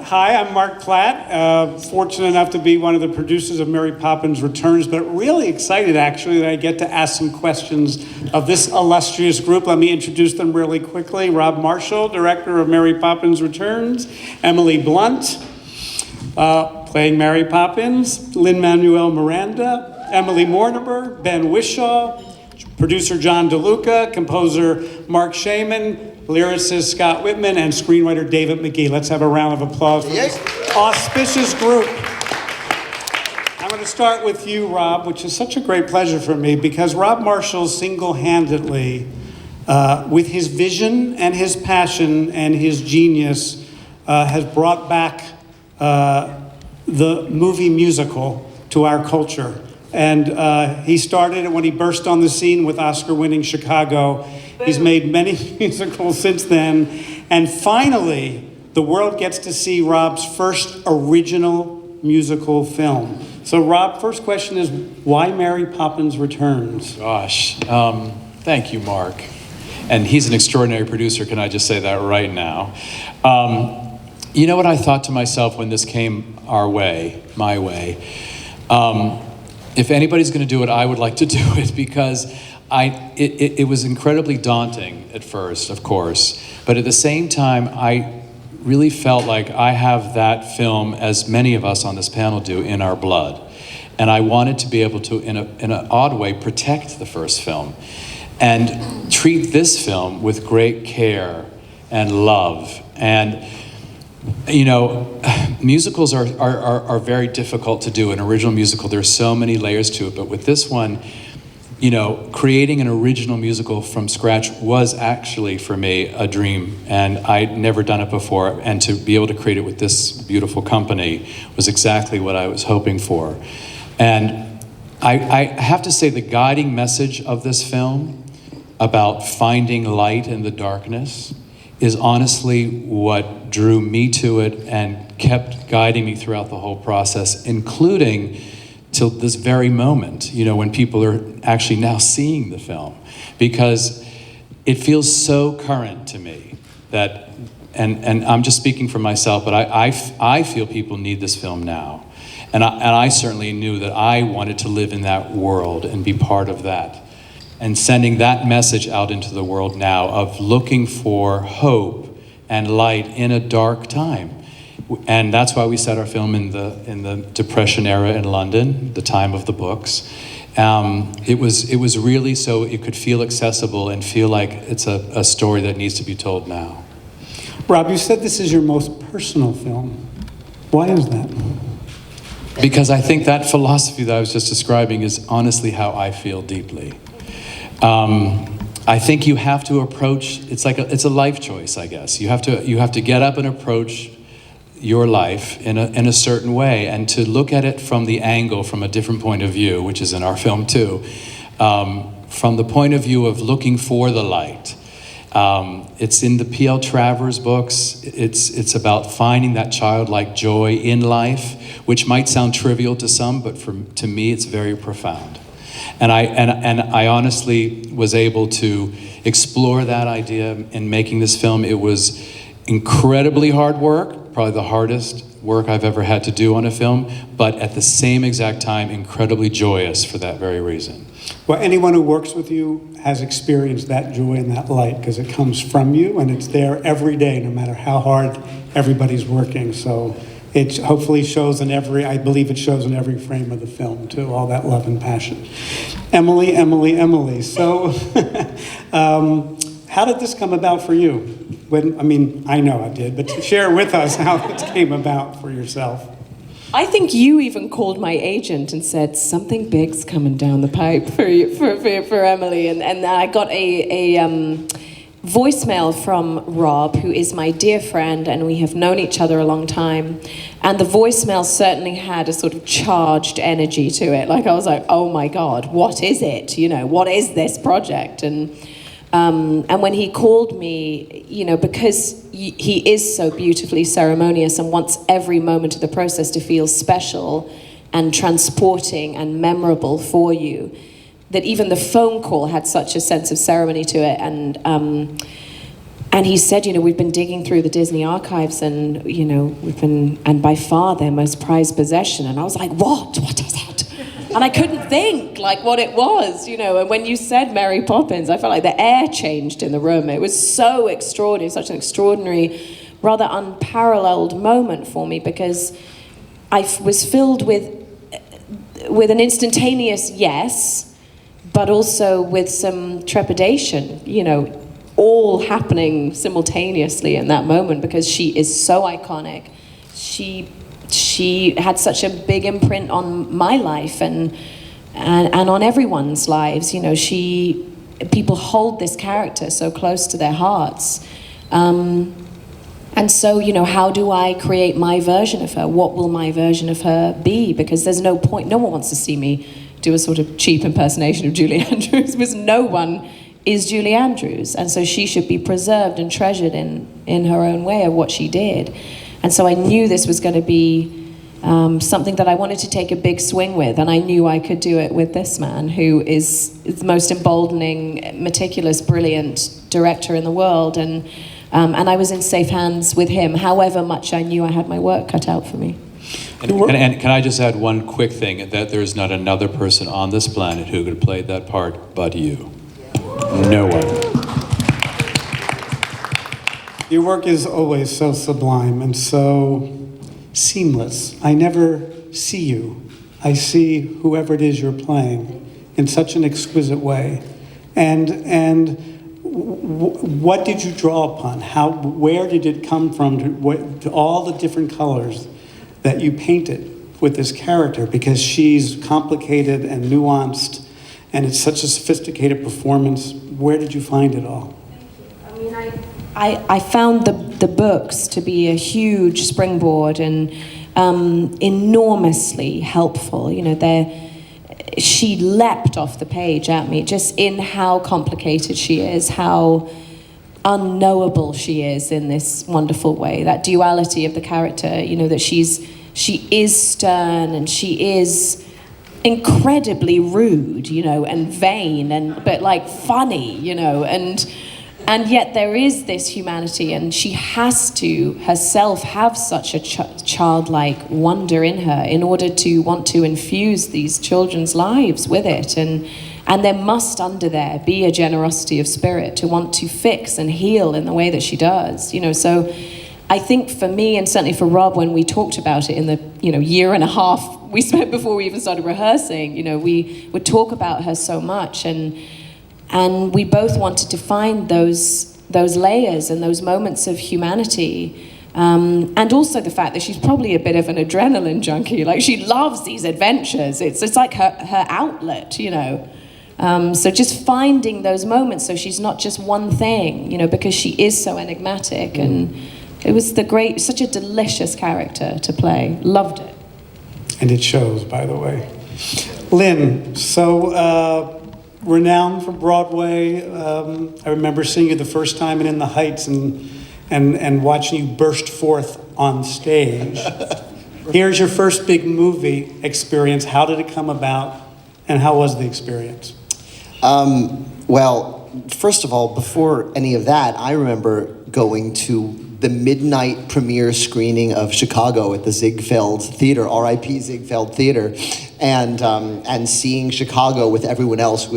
Hi, I'm Mark Platt. Fortunate enough to be one of the producers of Mary Poppins Returns, but really excited actually that I get to ask some questions of this illustrious group. Let me introduce them really quickly. Rob Marshall, director of Mary Poppins Returns. Emily Blunt, playing Mary Poppins. Lin-Manuel Miranda. Emily Mortimer. Ben Wishaw. Producer John DeLuca. Composer Mark Shaman. Lyricist Scott Whitman, and screenwriter David McGee. Let's have a round of applause for this auspicious group. I'm going to start with you, Rob, which is such a great pleasure for me, because Rob Marshall single-handedly, with his vision and his passion and his genius, has brought back the movie musical to our culture. And he started it when he burst on the scene with Oscar-winning Chicago. He's made many musicals since then. And finally, the world gets to see Rob's first original musical film. So Rob, first question is, why Mary Poppins Returns? Gosh, thank you, Mark. And he's an extraordinary producer, can I just say that right now? You know what I thought to myself when this came our way, my way? If anybody's gonna do it, I would like to do it, because it was incredibly daunting at first, of course, but at the same time, I really felt like I have that film, as many of us on this panel do, in our blood. And I wanted to be able to, in an odd way, protect the first film and treat this film with great care and love. And you know, musicals are very difficult to do. An original musical, there's so many layers to it, but with this one, you know, creating an original musical from scratch was actually, for me, a dream, and I'd never done it before, and to be able to create it with this beautiful company was exactly what I was hoping for. And I have to say, the guiding message of this film about finding light in the darkness is honestly what drew me to it and kept guiding me throughout the whole process, including till this very moment, you know, when people are actually now seeing the film, because it feels so current to me that, and I'm just speaking for myself, but I feel people need this film now. And I certainly knew that I wanted to live in that world and be part of that. And sending that message out into the world now of looking for hope and light in a dark time. And that's why we set our film in the Depression era in London, the time of the books. It was really so it could feel accessible and feel like it's a story that needs to be told now. Rob, you said this is your most personal film. Why is that? Because I think that philosophy that I was just describing is honestly how I feel deeply. I think you have to approach, it's a life choice, I guess. You have to get up and approach your life in a certain way, and to look at it from the angle, from a different point of view, which is in our film too, from the point of view of looking for the light. It's in the P.L. Travers books. It's about finding that childlike joy in life, which might sound trivial to some, but to me it's very profound. And I honestly was able to explore that idea in making this film. It was incredibly hard work, probably the hardest work I've ever had to do on a film, but at the same exact time, incredibly joyous for that very reason. Well, anyone who works with you has experienced that joy and that light, because it comes from you and it's there every day, no matter how hard everybody's working. So it hopefully shows I believe it shows in every frame of the film too, all that love and passion. Emily. So how did this come about for you? I know I did, but share with us how it came about for yourself. I think you even called my agent and said, something big's coming down the pipe for Emily. And I got a voicemail from Rob, who is my dear friend, and we have known each other a long time. And the voicemail certainly had a sort of charged energy to it. Like, I was like, oh my God, what is it? You know, what is this project? And when he called me, you know, because he is so beautifully ceremonious and wants every moment of the process to feel special and transporting and memorable for you, that even the phone call had such a sense of ceremony to it. And And he said, we've been digging through the Disney archives and, and by far their most prized possession. And I was like, what? What is it? And I couldn't think, what it was, And when you said Mary Poppins, I felt like the air changed in the room. It was so extraordinary, such an extraordinary, rather unparalleled moment for me, because I was filled with an instantaneous yes, but also with some trepidation, all happening simultaneously in that moment, because she is so iconic. She had such a big imprint on my life and on everyone's lives. People hold this character so close to their hearts. And so, how do I create my version of her? What will my version of her be? Because there's no point, no one wants to see me do a sort of cheap impersonation of Julie Andrews, because no one is Julie Andrews. And so she should be preserved and treasured in her own way of what she did. And so I knew this was going to be something that I wanted to take a big swing with, and I knew I could do it with this man, who is the most emboldening, meticulous, brilliant director in the world. And I was in safe hands with him, however much I knew I had my work cut out for me. And can I just add one quick thing, that there's not another person on this planet who could have played that part but you. No one. Your work is always so sublime and so seamless. I never see you. I see whoever it is you're playing in such an exquisite way. And what did you draw upon? Where did it come from to all the different colors that you painted with this character? Because she's complicated and nuanced, and it's such a sophisticated performance. Where did you find it all? I mean, I found the books to be a huge springboard and enormously helpful. She leapt off the page at me, just in how complicated she is, how unknowable she is in this wonderful way. That duality of the character, that she is stern and she is incredibly rude, and vain, but funny, and yet there is this humanity, and she has to herself have such a childlike wonder in her in order to want to infuse these children's lives with it, and there must under there be a generosity of spirit to want to fix and heal in the way that she does, so I think for me, and certainly for Rob, when we talked about it in the year and a half we spent before we even started rehearsing, we would talk about her so much, and we both wanted to find those layers and those moments of humanity, and also the fact that she's probably a bit of an adrenaline junkie. She loves these adventures. It's like her outlet, So just finding those moments, so she's not just one thing, because she is so enigmatic, and it was such a delicious character to play. Loved it. And it shows, by the way. Lynn, so renowned for Broadway. I remember seeing you the first time in the Heights and watching you burst forth on stage. Here's your first big movie experience. How did it come about, and how was the experience? Well, first of all, before any of that, I remember going to the midnight premiere screening of Chicago at the Ziegfeld Theater, R.I.P. Ziegfeld Theater, and seeing Chicago with everyone else who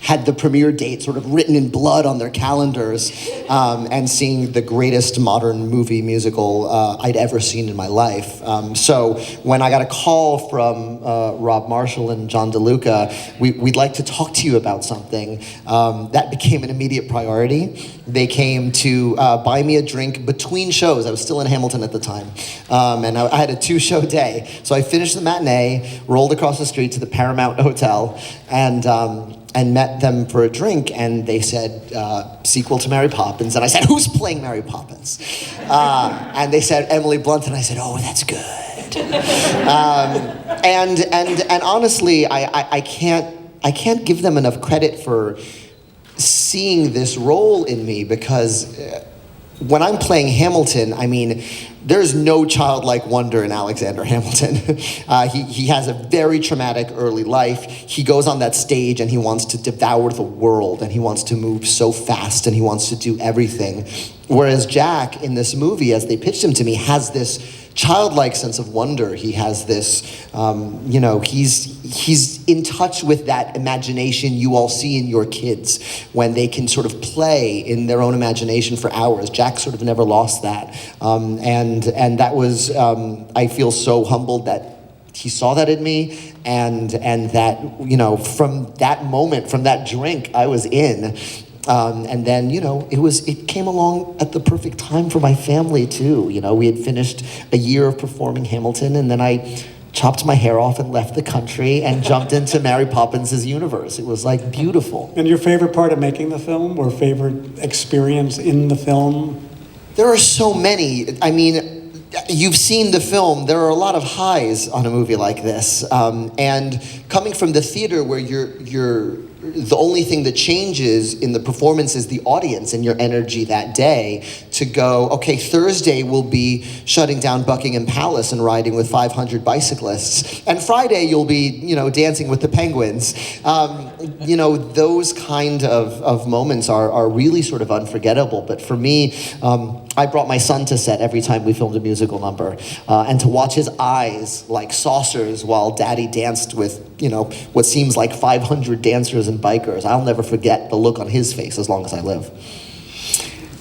had the premiere date sort of written in blood on their calendars, and seeing the greatest modern movie musical I'd ever seen in my life. So when I got a call from Rob Marshall and John DeLuca, we'd like to talk to you about something, that became an immediate priority. They came to buy me a drink between shows. I was still in Hamilton at the time, and I had a 2-show day. So I finished the matinee, rolled across the street to the Paramount Hotel, and met them for a drink, and they said, sequel to Mary Poppins, and I said, who's playing Mary Poppins? And they said, Emily Blunt, and I said, oh, that's good. And honestly, I can't give them enough credit for seeing this role in me, because when I'm playing Hamilton, I mean, there's no childlike wonder in Alexander Hamilton. He has a very traumatic early life. He goes on that stage and he wants to devour the world, and he wants to move so fast, and he wants to do everything. Whereas Jack, in this movie, as they pitched him to me, has this childlike sense of wonder. He has this, he's in touch with that imagination you all see in your kids when they can sort of play in their own imagination for hours. Jack sort of never lost that. And that was, I feel so humbled that he saw that in me, and that, from that moment, from that drink, I was in. And then, it came along at the perfect time for my family too. We had finished a year of performing Hamilton, and then I chopped my hair off and left the country and jumped into Mary Poppins' universe. It was like beautiful. And your favorite part of making the film, or favorite experience in the film? There are so many. I mean, you've seen the film. There are a lot of highs on a movie like this. And coming from the theater where you're the only thing that changes in the performance is the audience and your energy that day, to go, okay, Thursday we'll be shutting down Buckingham Palace and riding with 500 bicyclists. And Friday you'll be, dancing with the penguins. Those kind of moments are really sort of unforgettable. But for me, I brought my son to set every time we filmed a musical number. And to watch his eyes like saucers while Daddy danced with, what seems like 500 dancers and bikers. I'll never forget the look on his face as long as I live.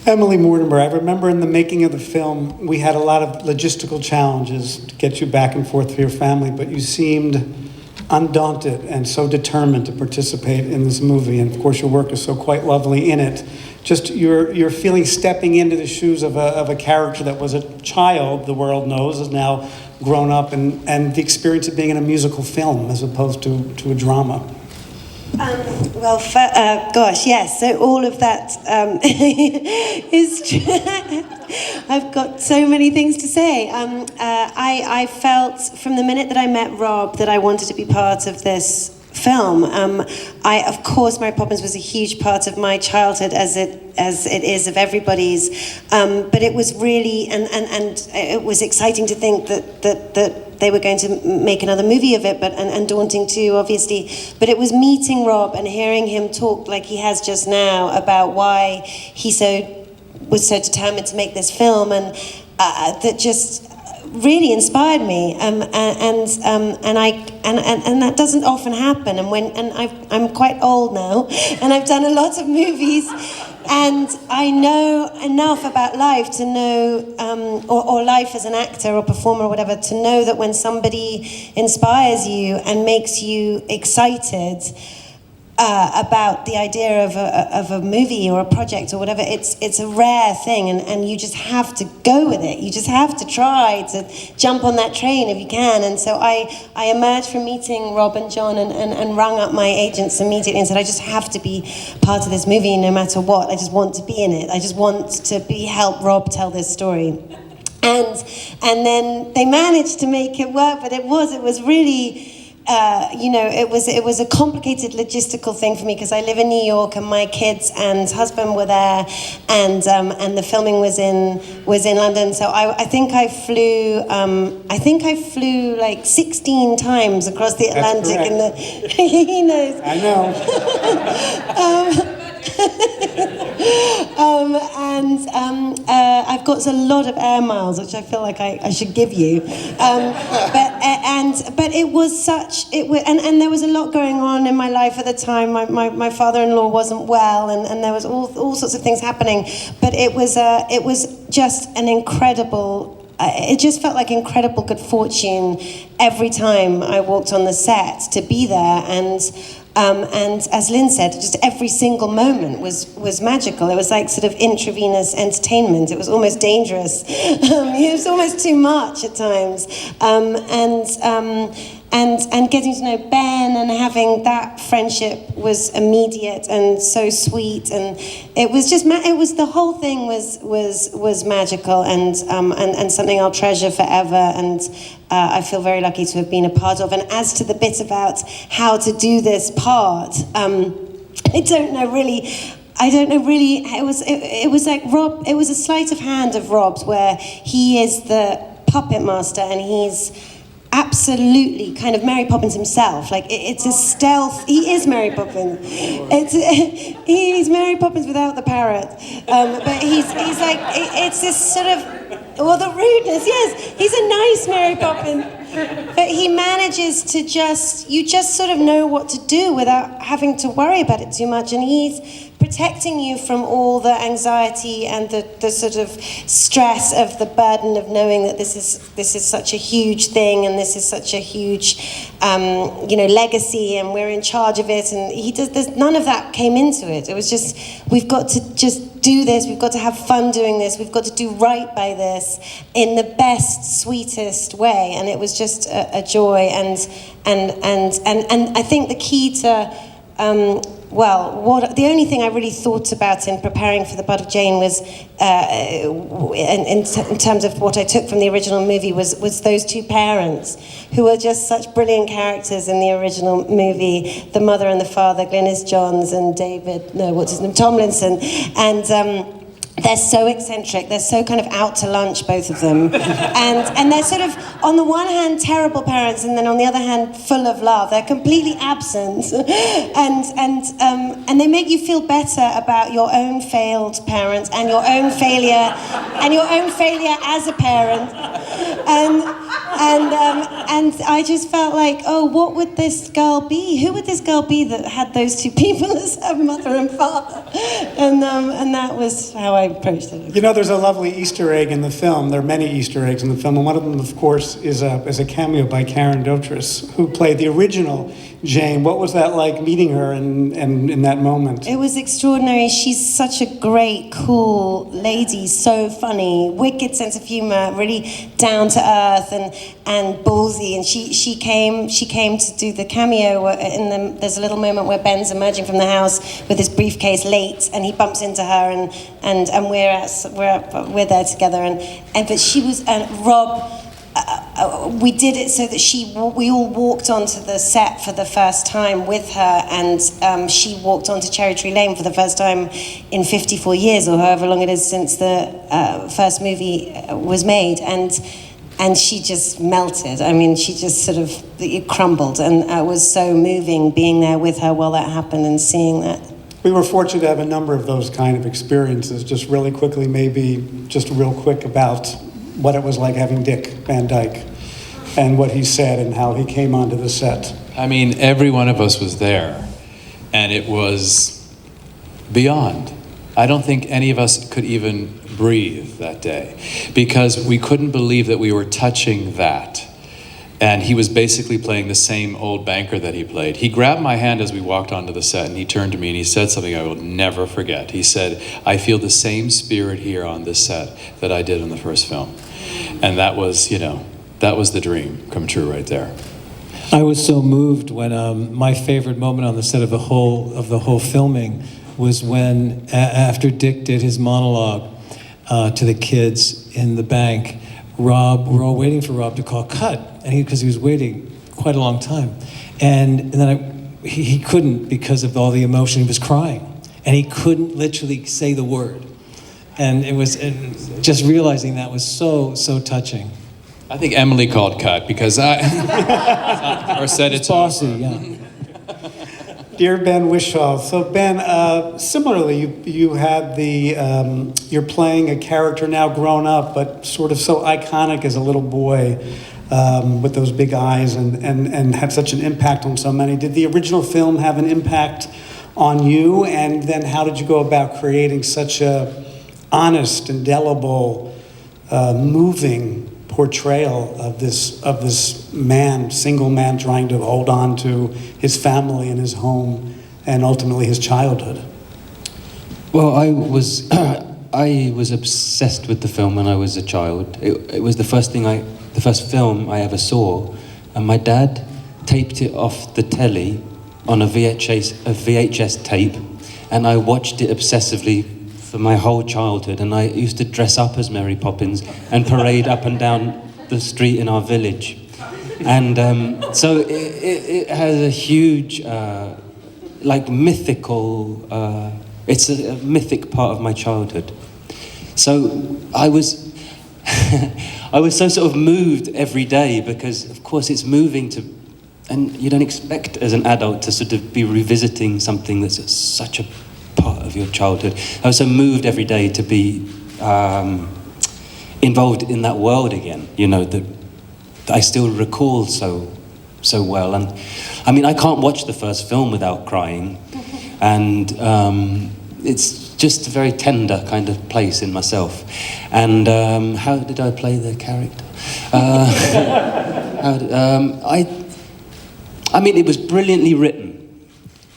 Emily Mortimer, I remember in the making of the film, we had a lot of logistical challenges to get you back and forth for your family, but you seemed undaunted and so determined to participate in this movie. And of course, your work is so quite lovely in it. Just your feeling stepping into the shoes of a character that was a child, the world knows, is now grown up, and the experience of being in a musical film as opposed to a drama. Yes. So all of that is true. I've got so many things to say. I felt from the minute that I met Rob that I wanted to be part of this film. Of course, Mary Poppins was a huge part of my childhood, as it is of everybody's. But it was really, and it was exciting to think that they were going to make another movie of it, and daunting too, obviously. But it was meeting Rob and hearing him talk like he has just now about why he was so determined to make this film, and that just really inspired me, and that doesn't often happen. And I'm quite old now, and I've done a lot of movies, and I know enough about life to know, or life as an actor or performer or whatever, to know that when somebody inspires you and makes you excited about the idea of a movie or a project or whatever, it's a rare thing, and you just have to go with it. You just have to try to jump on that train if you can. And so I emerged from meeting Rob and John and rang up my agents immediately and said, I just have to be part of this movie no matter what. I just want to be in it. I just want to help Rob tell this story. And then they managed to make it work, but it was really, it was a complicated logistical thing for me, because I live in New York and my kids and husband were there, and the filming was in London. So I think I flew like 16 times across the Atlantic. He knows. I know. I've got a lot of air miles, which I feel like I should give you. But it was and there was a lot going on in my life at the time. My father-in-law wasn't well, and there was all sorts of things happening. But it was just an incredible. It just felt like incredible good fortune every time I walked on the set to be there, and as Lynn said, just every single moment was magical. It was like sort of intravenous entertainment. It was almost dangerous. It was almost too much at times. And getting to know Ben and having that friendship was immediate and so sweet, and it was just the whole thing was magical, and something I'll treasure forever, and I feel very lucky to have been a part of. And as to the bit about how to do this part, I don't know really. I don't know really, it was like Rob, it was a sleight of hand of Rob's where he is the puppet master and he's absolutely kind of Mary Poppins himself. Like it's a stealth. He is Mary Poppins. He's Mary Poppins without the parrot. But he's like it's this sort of the rudeness. Yes, he's a nice Mary Poppins. But he manages to you just sort of know what to do without having to worry about it too much. And he's protecting you from all the anxiety and the sort of stress of the burden of knowing that this is such a huge thing and this is such a huge legacy and we're in charge of it. And there's none of that came into it. It was just, we've got to just do this, we've got to have fun doing this, we've got to do right by this in the best, sweetest way. And it was just a joy. And I think the key to the only thing I really thought about in preparing for The Bud of Jane was, in terms of what I took from the original movie, was those two parents who were just such brilliant characters in the original movie, the mother and the father, Glynis Johns and Tomlinson, and they're so eccentric, they're so kind of out to lunch, both of them. And they're sort of, on the one hand, terrible parents, and then on the other hand, full of love. They're completely absent. And they make you feel better about your own failed parents and your own failure as a parent. And I just felt like, oh, what would this girl be? Who would this girl be that had those two people as her mother and father? And that was how I approached it. You know, there's a lovely Easter egg in the film. There are many Easter eggs in the film, and one of them, of course, is a cameo by Karen Dotrice, who played the original Jane. What was that like, meeting her and in that moment? It was extraordinary. She's such a great, cool lady, so funny, wicked sense of humor, really down to earth and ballsy. And she came to do the cameo. There's a little moment where Ben's emerging from the house with his briefcase late, and he bumps into her, and we're there together. But she was, and Rob. We did it so that we all walked onto the set for the first time with her, and she walked onto Cherry Tree Lane for the first time in 54 years, or however long it is since the first movie was made, and she just melted. I mean, she just sort of crumbled, and it was so moving being there with her while that happened and seeing that. We were fortunate to have a number of those kind of experiences. Just really quickly, maybe just real quick about what it was like having Dick Van Dyke and what he said and how he came onto the set. I mean, every one of us was there, and it was beyond. I don't think any of us could even breathe that day because we couldn't believe that we were touching that. And he was basically playing the same old banker that he played. He grabbed my hand as we walked onto the set, and he turned to me and he said something I will never forget. He said, "I feel the same spirit here on this set that I did in the first film." And that was, that was the dream come true right there. I was so moved when my favorite moment on the set of the whole filming was when after Dick did his monologue to the kids in the bank, we're all waiting for Rob to call cut, and because he was waiting quite a long time, and then he couldn't because of all the emotion. He was crying, and he couldn't literally say the word, and just realizing that was so touching. I think Emily called cut because or said it's bossy, yeah. Dear Ben Whishaw, so Ben, similarly, you had you're playing a character now grown up, but sort of so iconic as a little boy with those big eyes and had such an impact on so many. Did the original film have an impact on you? And then how did you go about creating such a honest, indelible, moving portrayal of this man, single man trying to hold on to his family and his home and ultimately his childhood? Well, I was obsessed with the film when I was a child. It was the first film I ever saw, and my dad taped it off the telly on a VHS tape, and I watched it obsessively for my whole childhood, and I used to dress up as Mary Poppins and parade up and down the street in our village. And so it has a huge, mythical It's a mythic part of my childhood. So I was, I was so sort of moved every day because, of course, it's moving to, and you don't expect as an adult to sort of be revisiting something that's such a part of your childhood. I was so moved every day to be involved in that world again, you know, that I still recall so well. And I mean, I can't watch the first film without crying. And it's just a very tender kind of place in myself. And how did I play the character? I mean, it was brilliantly written.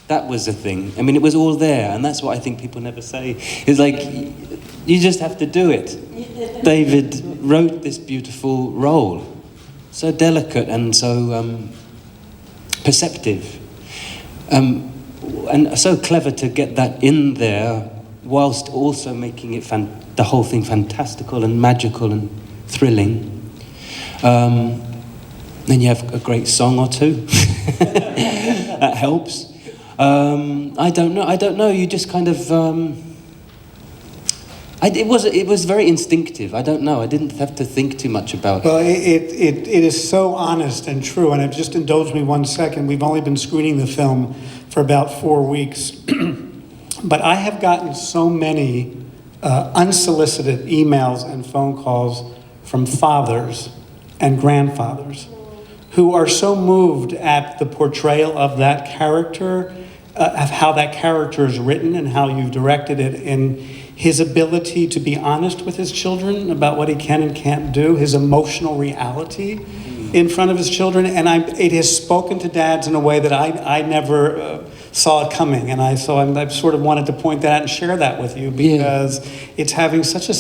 That was the thing. I mean, it was all there, and that's what I think people never say. It's like, you just have to do it. David wrote this beautiful role, so delicate and so perceptive, and so clever to get that in there, whilst also making it the whole thing fantastical and magical and thrilling. Then you have a great song or two. That helps. I don't know. You just kind of. It was very instinctive. I don't know. I didn't have to think too much about it. Well, it is so honest and true. And just indulge me 1 second. We've only been screening the film for about 4 weeks, but I have gotten so many unsolicited emails and phone calls from fathers and grandfathers who are so moved at the portrayal of that character, of how that character is written and how you've directed it, and his ability to be honest with his children about what he can and can't do, his emotional reality in front of his children. And it has spoken to dads in a way that I never saw it coming. And I've sort of wanted to point that out and share that with you because it's having such a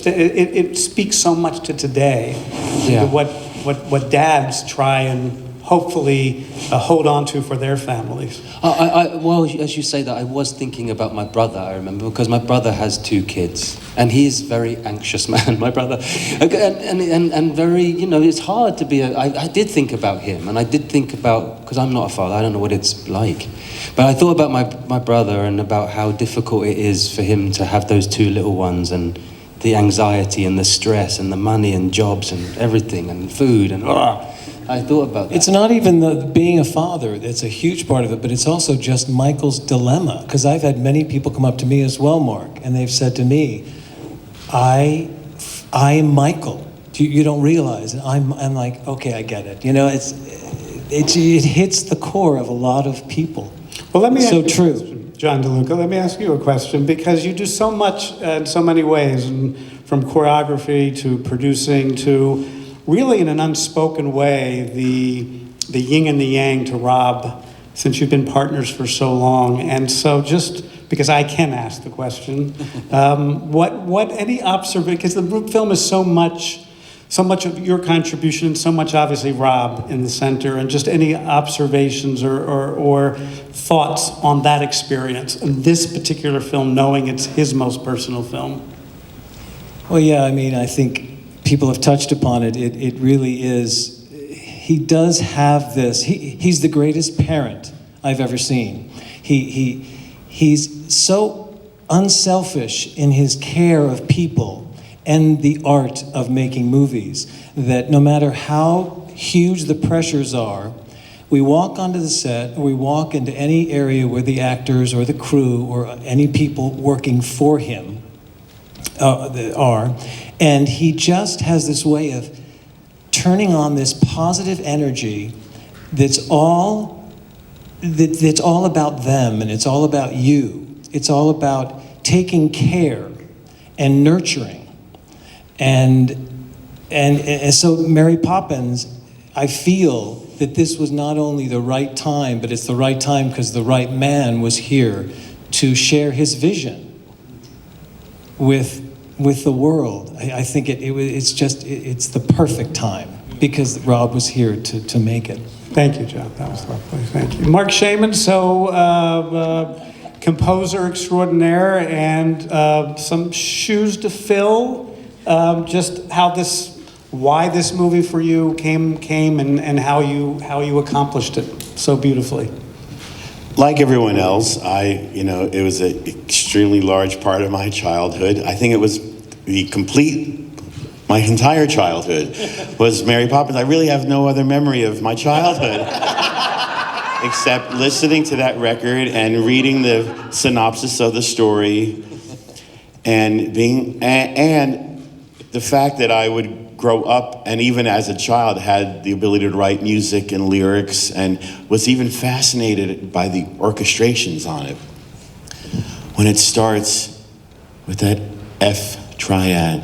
it speaks so much to today, to what dads try and hopefully hold on to for their families. Well, as you say that, I was thinking about my brother, I remember, because my brother has 2 kids, and he's a very anxious man, my brother. And very, you know, it's hard to be I did think about him, and I did think about, because I'm not a father, I don't know what it's like, but I thought about my brother and about how difficult it is for him to have those 2 little ones, and the anxiety and the stress and the money and jobs and everything and food and I thought about that. It's not even being a father that's a huge part of it, but it's also just Michael's dilemma. Because I've had many people come up to me as well, Mark, and they've said to me, I am Michael. You don't realize. And I'm like, okay, I get it. You know, it hits the core of a lot of people. Well, let me so ask you true. a question, John DeLuca, let me ask you a question, because you do so much in so many ways, and from choreography to producing to really in an unspoken way, the yin and the yang to Rob, since you've been partners for so long. And so just because I can ask the question, what any observation, because the film is so much of your contribution and so much obviously Rob in the center, and just any observations or thoughts on that experience in this particular film, knowing it's his most personal film. Well, yeah, I mean, I think people have touched upon it. It really is. He does have this. He's the greatest parent I've ever seen. He's so unselfish in his care of people and the art of making movies that no matter how huge the pressures are, we walk onto the set, or we walk into any area where the actors or the crew or any people working for him are, and he just has this way of turning on this positive energy that's all about them, and it's all about you. It's all about taking care and nurturing. And so Mary Poppins, I feel that this was not only the right time, but it's the right time because the right man was here to share his vision with the world. I think it's the perfect time because Rob was here to make it. Thank you, John. That was lovely. Thank you. Mark Shaman, composer extraordinaire, and some shoes to fill. Just why this movie for you came, and how you accomplished it so beautifully. Like everyone else, it was an extremely large part of my childhood. I think it was my entire childhood was Mary Poppins. I really have no other memory of my childhood except listening to that record and reading the synopsis of the story and the fact that I would grow up and even as a child had the ability to write music and lyrics and was even fascinated by the orchestrations on it. When it starts with that F triad,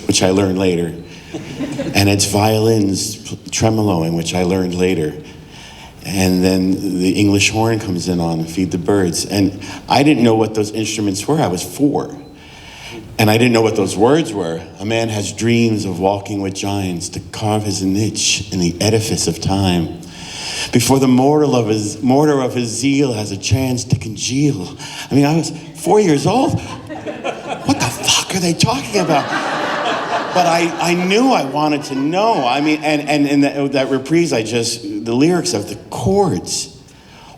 which I learned later, and it's violins tremoloing, which I learned later, and then the English horn comes in on Feed the Birds, and I didn't know what those instruments were. I was 4. And I didn't know what those words were. A man has dreams of walking with giants to carve his niche in the edifice of time. Before the mortar of his zeal has a chance to congeal. I mean, I was 4 years old. What the fuck are they talking about? But I knew I wanted to know. I mean, and in that reprise, the lyrics of the chords.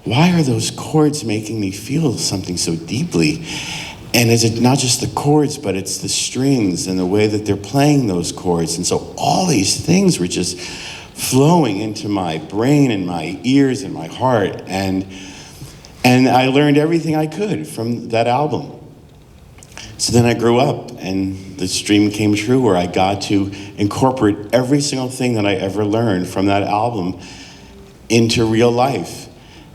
Why are those chords making me feel something so deeply? And is it not just the chords, but it's the strings and the way that they're playing those chords. And so all these things were just flowing into my brain and my ears and my heart. And I learned everything I could from that album. So then I grew up and this dream came true where I got to incorporate every single thing that I ever learned from that album into real life.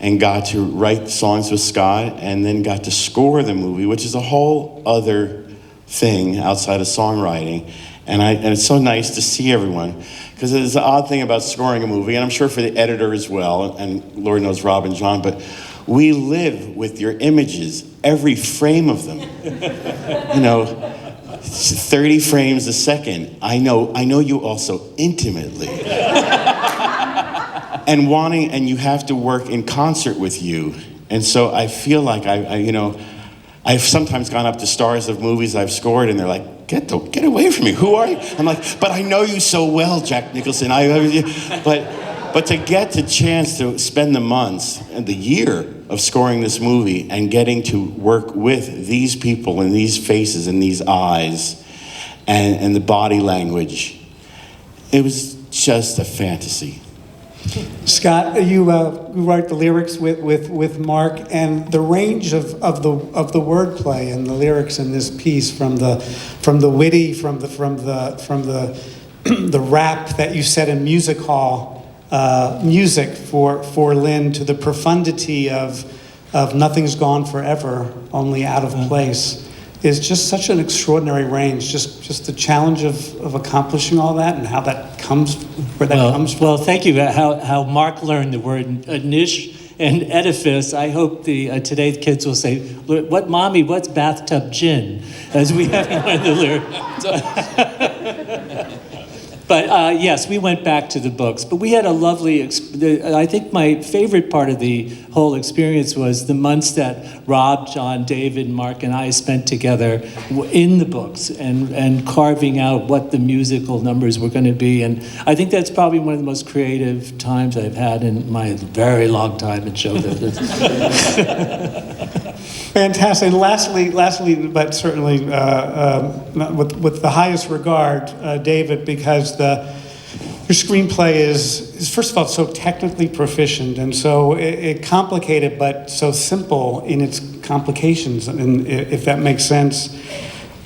And got to write songs with Scott, and then got to score the movie, which is a whole other thing outside of songwriting. And it's so nice to see everyone, because it's an odd thing about scoring a movie, and I'm sure for the editor as well, and Lord knows Rob and John, but we live with your images, every frame of them. 30 frames a second. I know you also intimately. And you have to work in concert with you. And so I feel like I've sometimes gone up to stars of movies I've scored and they're like, get away from me, who are you? I'm like, but I know you so well, Jack Nicholson. But to get the chance to spend the months and the year of scoring this movie and getting to work with these people and these faces and these eyes and the body language, it was just a fantasy. Scott, you write the lyrics with Mark, and the range of the wordplay and the lyrics in this piece, from the witty, from the rap that you said in music hall, music for Lynn, to the profundity of nothing's gone forever, only out of place, is just such an extraordinary range. Just the challenge of accomplishing all that and how that comes, where that comes from. Well, thank you. How Mark learned the word niche and edifice. I hope today's kids will say, what's bathtub gin? As we haven't learned the lyrics. But yes, we went back to the books. But we had a lovely, I think my favorite part of the whole experience was the months that Rob, John, David, Mark, and I spent together in the books and carving out what the musical numbers were going to be. And I think that's probably one of the most creative times I've had in my very long time in show business. Fantastic. And lastly, but certainly with the highest regard, David, because your screenplay is first of all so technically proficient and so it complicated, but so simple in its complications, and if that makes sense.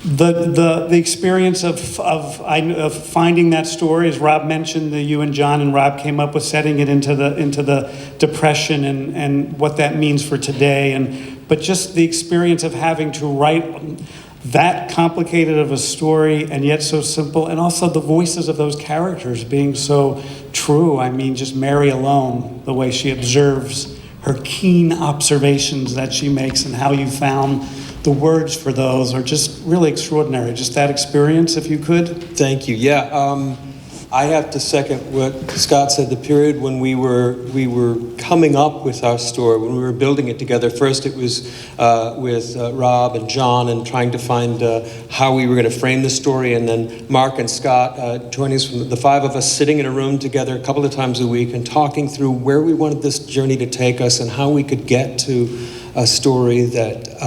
The experience of finding that story, as Rob mentioned, you and John and Rob came up with setting it into the Depression and what that means for today, but just the experience of having to write that complicated of a story and yet so simple, and also the voices of those characters being so true. I mean, just Mary alone, the way she observes, her keen observations that she makes, and how you found the words for those are just really extraordinary. Just that experience, if you could. Thank you. Yeah, I have to second what Scott said. The period when we were coming up with our story, when we were building it together. First, it was with Rob and John, and trying to find how we were going to frame the story, and then Mark and Scott joining us, from the five of us sitting in a room together a couple of times a week and talking through where we wanted this journey to take us and how we could get to a story that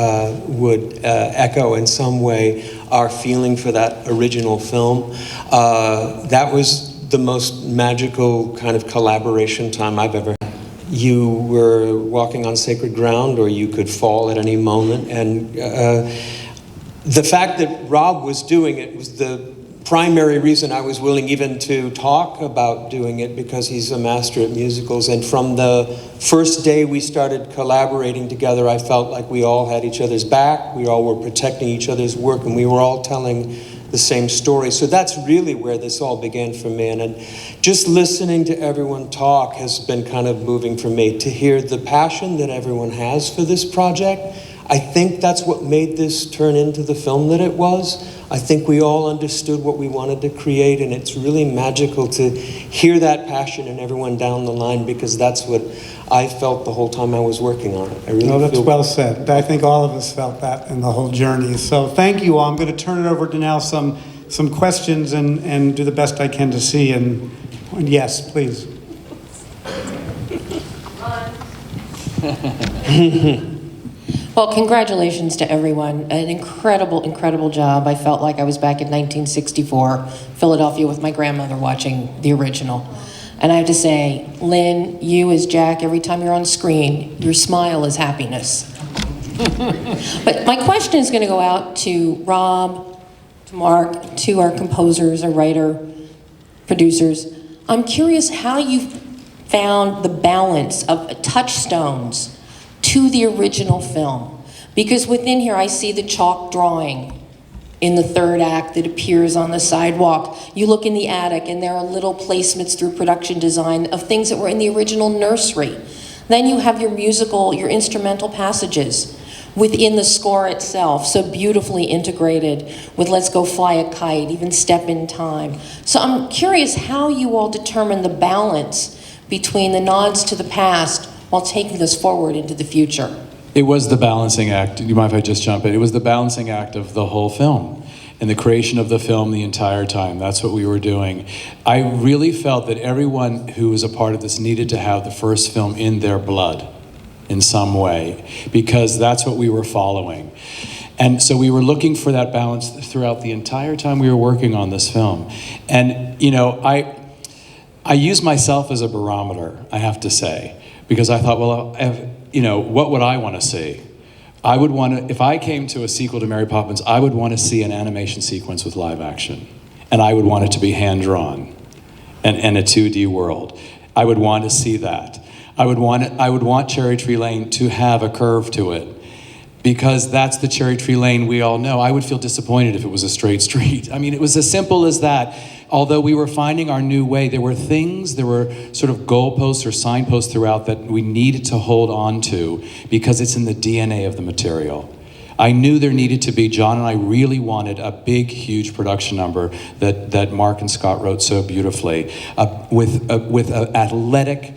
would echo in some way our feeling for that original film. That was the most magical kind of collaboration time I've ever had. You were walking on sacred ground, or you could fall at any moment. And the fact that Rob was doing it was the primary reason I was willing even to talk about doing it, because he's a master at musicals. And from the first day we started collaborating together, I felt like we all had each other's back, we all were protecting each other's work, and we were all telling the same story. So that's really where this all began for me. And just listening to everyone talk has been kind of moving for me, to hear the passion that everyone has for this project. I think that's what made this turn into the film that it was. I think we all understood what we wanted to create, and it's really magical to hear that passion in everyone down the line, because that's what I felt the whole time I was working on it. I really That's feel well said. I think all of us felt that in the whole journey. So thank you all. I'm going to turn it over to now some questions and do the best I can to see. And yes, please. Well, congratulations to everyone. An incredible, incredible job. I felt like I was back in 1964, Philadelphia, with my grandmother watching the original. And I have to say, Lynn, you as Jack, every time you're on screen, your smile is happiness. But my question is going to go out to Rob, to Mark, to our composers, our writer, producers. I'm curious how you found the balance of touchstones to the original film. Because within here I see the chalk drawing in the third act that appears on the sidewalk. You look in the attic and there are little placements through production design of things that were in the original nursery. Then you have your musical, your instrumental passages within the score itself, so beautifully integrated with Let's Go Fly a Kite, even Step in Time. So I'm curious how you all determine the balance between the nods to the past while taking us forward into the future. It was the balancing act. Do you mind if I just jump in? It was the balancing act of the whole film and the creation of the film the entire time. That's what we were doing. I really felt that everyone who was a part of this needed to have the first film in their blood in some way, because that's what we were following. And so we were looking for that balance throughout the entire time we were working on this film. And, you know, I use myself as a barometer, I have to say, because I thought, well, you know, what would I want to see? I would want to, if I came to a sequel to Mary Poppins, I would want to see an animation sequence with live action. And I would want it to be hand-drawn and a 2D world. I would want to see that. I would want Cherry Tree Lane to have a curve to it, because that's the Cherry Tree Lane we all know. I would feel disappointed if it was a straight street. I mean, it was as simple as that. Although we were finding our new way, there were sort of goalposts or signposts throughout that we needed to hold on to, because it's in the DNA of the material. I knew there needed to be, John and I really wanted a big, huge production number that Mark and Scott wrote so beautifully, with athletic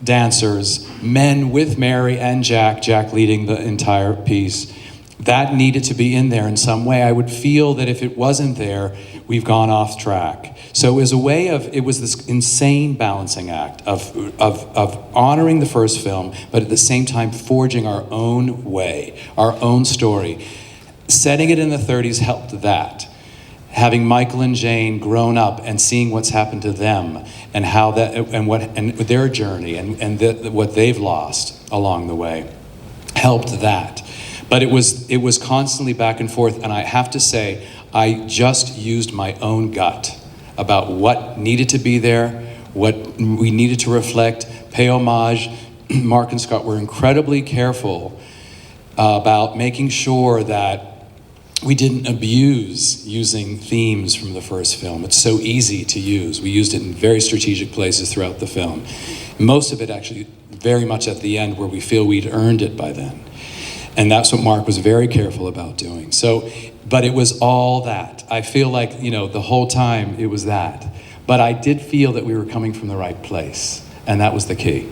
dancers, men with Mary and Jack leading the entire piece. That needed to be in there in some way. I would feel that if it wasn't there, we've gone off track. So it was a way of, it was this insane balancing act of honoring the first film, but at the same time forging our own way, our own story. Setting it in the 30s helped that. Having Michael and Jane grown up and seeing what's happened to them and how that, and their journey and what they've lost along the way helped that. But it was constantly back and forth, and I have to say, I just used my own gut about what needed to be there, what we needed to reflect, pay homage. Mark and Scott were incredibly careful about making sure that we didn't abuse using themes from the first film. It's so easy to use. We used it in very strategic places throughout the film. Most of it actually very much at the end, where we feel we'd earned it by then. And that's what Mark was very careful about doing. So, but it was all that. I feel like, you know, the whole time it was that. but I did feel that we were coming from the right place, and that was the key.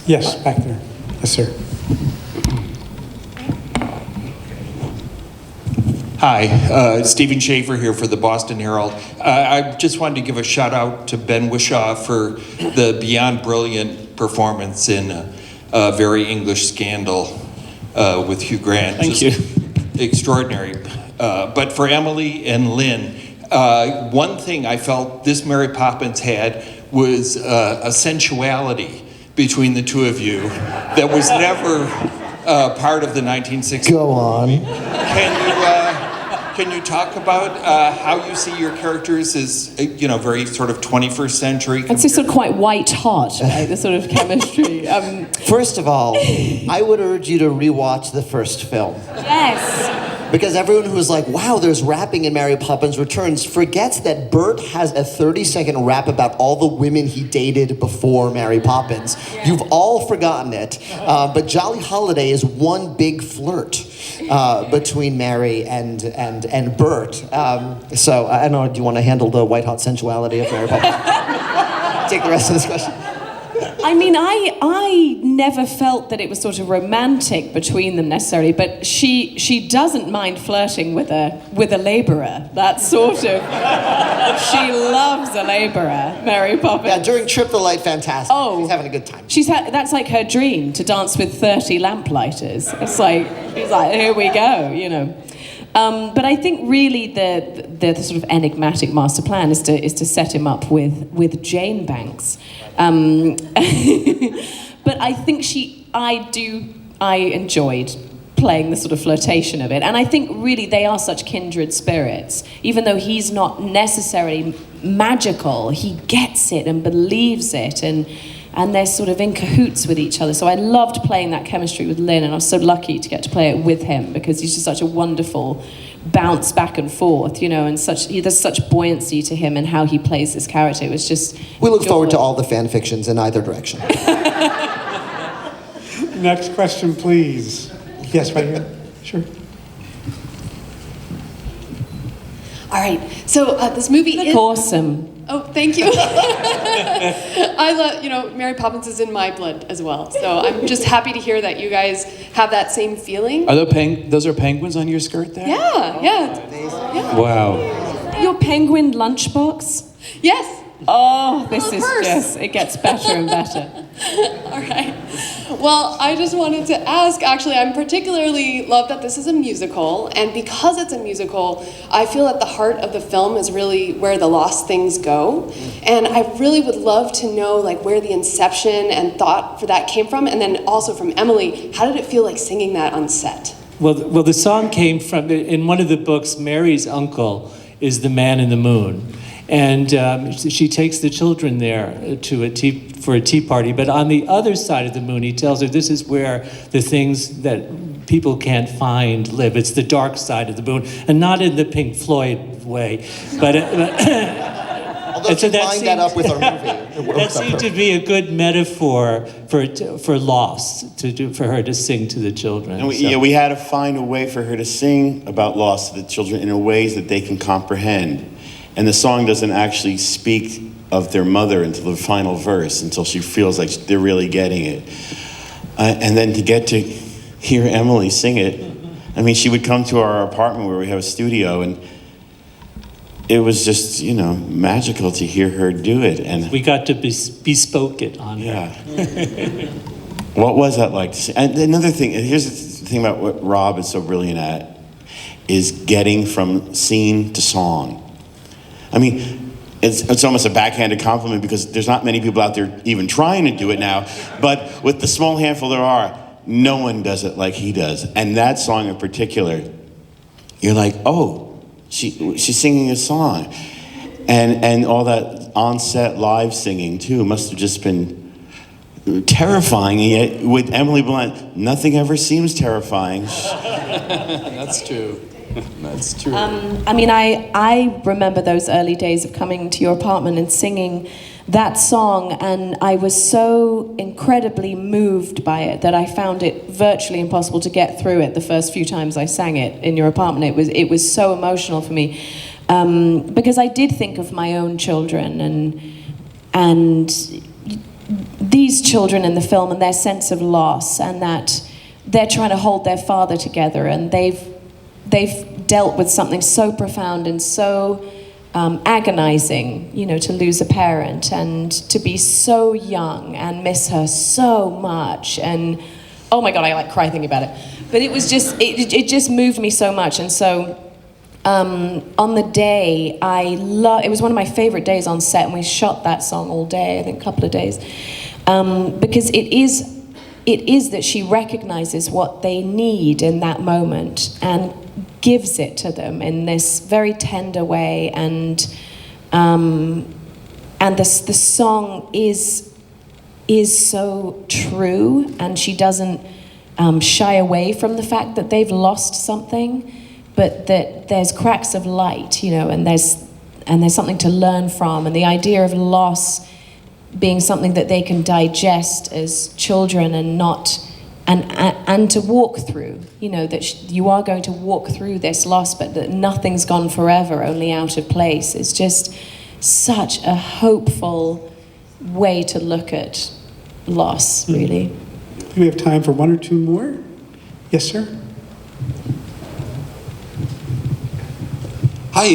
Yes, back there. Yes, sir. Hi, Stephen Schaefer here for the Boston Herald. I just wanted to give a shout out to Ben Whishaw for the beyond brilliant performance in A Very English Scandal with Hugh Grant. Thank Just you. Extraordinary. But for Emily and Lynn, one thing I felt this Mary Poppins had was a sensuality between the two of you that was never part of the 1960s. Go on. Can you talk about how you see your characters as, very sort of 21st century? It's just sort of quite white hot, right? The sort of chemistry. First of all, I would urge you to rewatch the first film. Yes. Because everyone who's like, wow, there's rapping in Mary Poppins Returns, forgets that Bert has a 30-second rap about all the women he dated before Mary Poppins. Yeah. You've all forgotten it. But Jolly Holiday is one big flirt between Mary and Bert. So, I don't know, do you want to handle the white-hot sensuality of Mary Poppins? Take the rest of this question. I mean, I never felt that it was sort of romantic between them necessarily, but she doesn't mind flirting with a labourer. That's sort of, she loves a labourer, Mary Poppins. Yeah, during Trip the Light Fantastic, she's having a good time. That's like her dream, to dance with 30 lamplighters. It's like, she's like, here we go, you know. But I think really the sort of enigmatic master plan is to set him up with Jane Banks. But I think I enjoyed playing the sort of flirtation of it. And I think really they are such kindred spirits. Even though he's not necessarily magical, he gets it and believes it, and they're sort of in cahoots with each other. So I loved playing that chemistry with Lynn, and I was so lucky to get to play it with him, because he's just such a wonderful bounce back and forth, you know, and there's such buoyancy to him and how he plays this character. It was just... We look forward to all the fan fictions in either direction. Next question, please. Yes, right here. Sure. All right. So this movie is awesome. Oh, thank you. I love, Mary Poppins is in my blood as well. So I'm just happy to hear that you guys have that same feeling. Are those are penguins on your skirt there? Yeah. Wow. Your penguin lunchbox? Yes. Oh, this is just, it gets better and better. All right. Well, I just wanted to ask, actually, I'm particularly love that this is a musical, and because it's a musical, I feel at the heart of the film is really where the lost things go, and I really would love to know where the inception and thought for that came from, and then also from Emily, how did it feel like singing that on set? Well, the song came from, in one of the books, Mary's uncle is the man in the moon. And she takes the children there for a tea party. But on the other side of the moon, he tells her this is where the things that people can't find live. It's the dark side of the moon, and not in the Pink Floyd way. But although if you line that up with our movie, that seemed to be a good metaphor for loss for her to sing to the children. And we had to find a way for her to sing about loss to the children in ways that they can comprehend. And the song doesn't actually speak of their mother until the final verse, until she feels like they're really getting it. And then to get to hear Emily sing it, I mean, she would come to our apartment where we have a studio, and it was just, magical to hear her do it. And we got to bespoke it on her. Yeah. What was that like to sing? And another thing, and here's the thing about what Rob is so brilliant at, is getting from scene to song. I mean, it's almost a backhanded compliment because there's not many people out there even trying to do it now. But with the small handful there are, no one does it like he does. And that song in particular, you're like, oh, she's singing a song. And all that on-set live singing, too, must have just been terrifying. And yet, with Emily Blunt, nothing ever seems terrifying. That's true. That's true. I mean, I remember those early days of coming to your apartment and singing that song, and I was so incredibly moved by it that I found it virtually impossible to get through it the first few times I sang it in your apartment. It was so emotional for me. Because I did think of my own children and these children in the film and their sense of loss, and that they're trying to hold their father together, and they've dealt with something so profound and so agonizing, you know, to lose a parent and to be so young and miss her so much. And oh my God, I like cry thinking about it. But it was just, it just moved me so much. And so on the day, it was one of my favorite days on set, and we shot that song all day, I think a couple of days, because it is that she recognizes what they need in that moment and gives it to them in this very tender way, and the song is so true, and she doesn't shy away from the fact that they've lost something, but that there's cracks of light, you know, and there's something to learn from, and the idea of loss being something that they can digest as children and not. And to walk through, you know, that you are going to walk through this loss, but that nothing's gone forever, only out of place. It's just such a hopeful way to look at loss, really. Do we have time for one or two more? Yes, sir. Hi,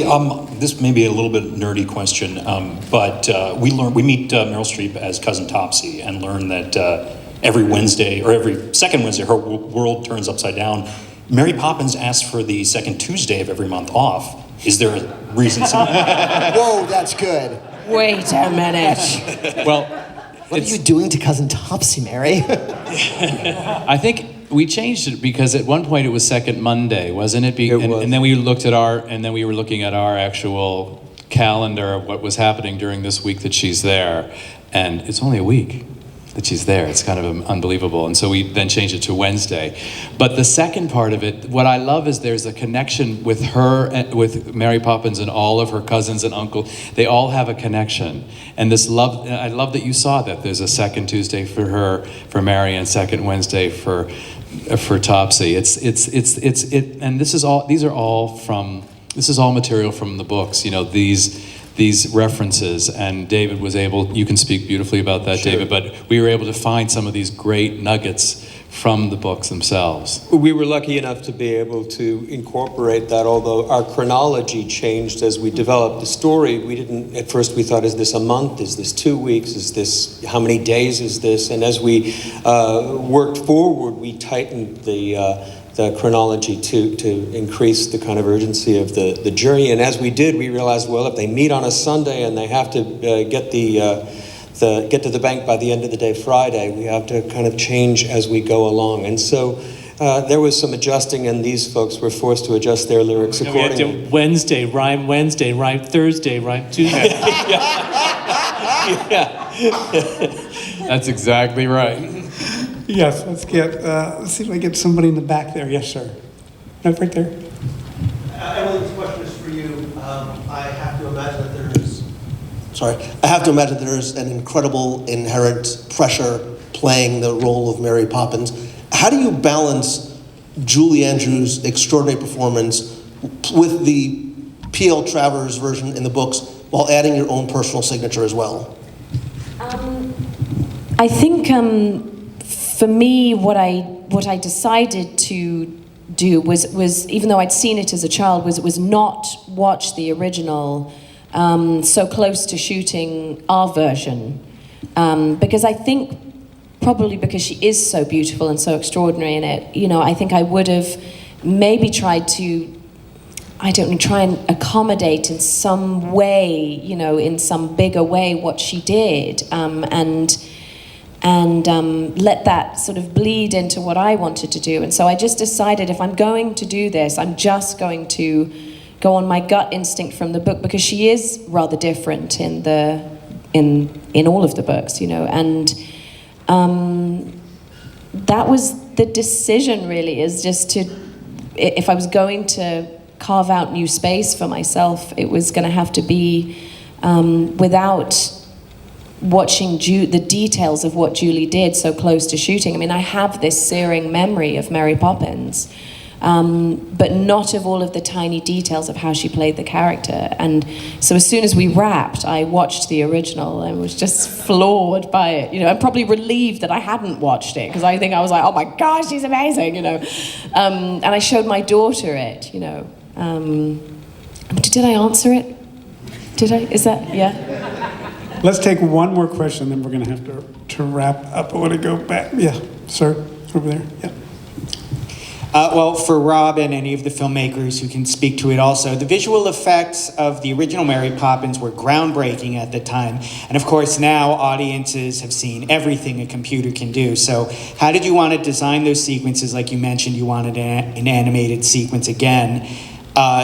this may be a little bit nerdy question, but we meet Meryl Streep as Cousin Topsy and learn that every Wednesday, or every second Wednesday, her world turns upside down. Mary Poppins asks for the second Tuesday of every month off. Is there a reason? Whoa, that's good. Wait a minute. Well, what are you doing to Cousin Topsy, Mary? I think we changed it because at one point it was second Monday, wasn't it? It was. And then we looked at we were looking at our actual calendar of what was happening during this week that she's there, and it's only a week that she's there. It's kind of unbelievable. And so we then changed it to Wednesday. But the second part of it, what I love is there's a connection with her, with Mary Poppins and all of her cousins and uncles. They all have a connection. And this love, I love that you saw that. There's a second Tuesday for her, for Mary, and second Wednesday for Topsy. And this is all material from the books, you know, these references, and David was able, you can speak beautifully about that, sure. David, but we were able to find some of these great nuggets from the books themselves. We were lucky enough to be able to incorporate that, although our chronology changed as we developed the story. At first we thought, is this a month? Is this 2 weeks? Is this, how many days is this? And as we worked forward, we tightened the chronology to increase the kind of urgency of the journey. And as we did, we realized, well, if they meet on a Sunday and they have to get to the bank by the end of the day Friday, we have to kind of change as we go along. And so there was some adjusting, and these folks were forced to adjust their lyrics accordingly. We had to Wednesday, rhyme Thursday, rhyme Tuesday. Yeah. That's exactly right. Yes, let's see if I get somebody in the back there. Yes, sir. No, right there. Emily, this question is for you. I have to imagine that there's an incredible inherent pressure playing the role of Mary Poppins. How do you balance Julie Andrews' extraordinary performance with the P.L. Travers version in the books while adding your own personal signature as well? I think for me, what I decided to do was even though I'd seen it as a child, was not watch the original so close to shooting our version, because I think probably because she is so beautiful and so extraordinary in it, you know, I think I would have maybe tried to, I don't know, try and accommodate in some way, you know, in some bigger way what she did, and let that sort of bleed into what I wanted to do. And so I just decided, if I'm going to do this, I'm just going to go on my gut instinct from the book, because she is rather different in all of the books, you know. And that was the decision, really, is just to, if I was going to carve out new space for myself, it was going to have to be without watching the details of what Julie did so close to shooting. I mean, I have this searing memory of Mary Poppins, but not of all of the tiny details of how she played the character. And so as soon as we wrapped, I watched the original and was just floored by it. You know, I'm probably relieved that I hadn't watched it, because I think I was like, oh my gosh, she's amazing, you know. And I showed my daughter it, you know. Did I answer it? Did I? Is that, yeah? Let's take one more question, then we're going to have to wrap up. I want to go back. Yeah, sir, over there. Yeah. Well, for Rob and any of the filmmakers who can speak to it also, the visual effects of the original Mary Poppins were groundbreaking at the time. And of course, now audiences have seen everything a computer can do. So how did you want to design those sequences? Like you mentioned, you wanted an animated sequence again,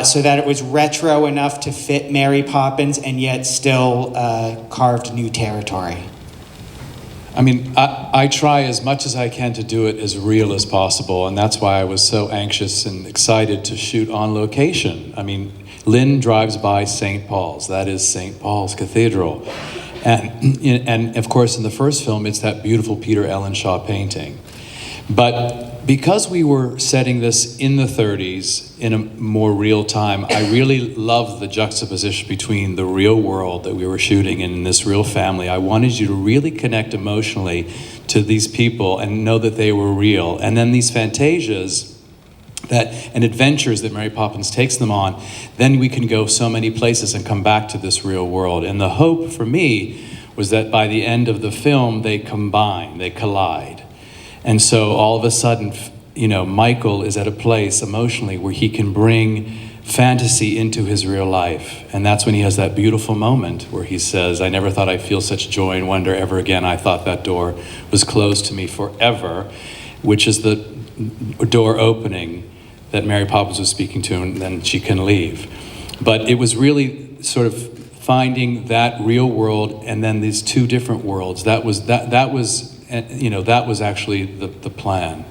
so that it was retro enough to fit Mary Poppins and yet still carved new territory. I mean, I try as much as I can to do it as real as possible, and that's why I was so anxious and excited to shoot on location. I mean, Lynn drives by St. Paul's. That is St. Paul's Cathedral. And of course, in the first film, it's that beautiful Peter Ellenshaw painting. But because we were setting this in the 30s, in a more real time, I really loved the juxtaposition between the real world that we were shooting in this real family. I wanted you to really connect emotionally to these people and know that they were real. And then these fantasias and adventures that Mary Poppins takes them on, then we can go so many places and come back to this real world. And the hope for me was that by the end of the film, they combine, they collide. And so all of a sudden, you know, Michael is at a place emotionally where he can bring fantasy into his real life. And that's when he has that beautiful moment where he says, I never thought I'd feel such joy and wonder ever again. I thought that door was closed to me forever, which is the door opening that Mary Poppins was speaking to, and then she can leave. But it was really sort of finding that real world and then these two different worlds. That was you know, that was actually the plan.